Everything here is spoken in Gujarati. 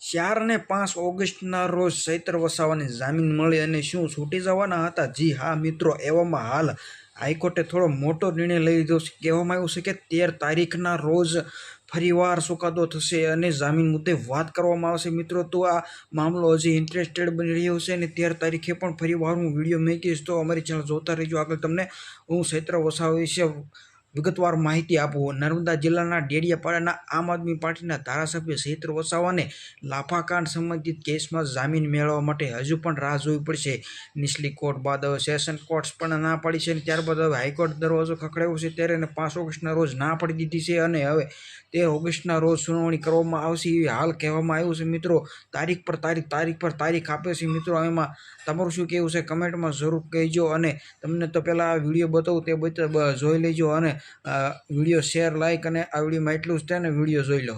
4 અને 5 ઓગસ્ટના રોજ ચૈત્ર વસાવાને જામીન મળી અને શું છૂટી જવાના હતા? જી હા મિત્રો, એવામાં હાલ હાઈકોર્ટે થોડો મોટો નિર્ણય લઈ લીધો છે. કહેવામાં આવ્યું છે કે 13 તારીખના રોજ ફરીવાર ચુકાદો થશે અને જામીન મુદ્દે વાત કરવામાં આવશે. મિત્રો, તો આ મામલો હજી ઇન્ટરેસ્ટેડ બની રહ્યો છે અને 13 તારીખે પણ ફરીવાર હું વિડીયો મૂકીશ, તો અમારી ચેનલ જોતા રહેજો. આગળ તમને હું ચૈત્ર વસાવા વિશે વિગતવાર માહિતી આપું. નર્મદા જિલ્લાના ડેડિયાપાડાના આમ આદમી પાર્ટીના ધારાસભ્ય ચૈત્ર વસાવાને લાફાકાંડ સંબંધિત કેસમાં જામીન મેળવવા માટે હજુ પણ રાહ જોવી પડશે. નીચલી કોર્ટ બાદ હવે સેશન કોર્ટ્સ પણ ના પાડી છે અને ત્યારબાદ હવે હાઈકોર્ટ દરવાજો ખખડાવ્યો છે. ત્યારે 5 ઓગસ્ટના રોજ ના પાડી દીધી છે અને હવે 13 ઓગસ્ટના રોજ સુનાવણી કરવામાં આવશે એવી હાલ કહેવામાં આવ્યું છે. મિત્રો, તારીખ પર તારીખ આપે છે. મિત્રો, એમાં તમારું શું કહેવું છે કમેન્ટમાં જરૂર કહેજો. અને તમને તો પહેલાં આ વિડીયો બતાવું તે જોઈ લેજો અને વિડીયો શેર, લાઇક અને આ વિડીયોમાં એટલું જ છે ને વિડીયો જોઈ લો.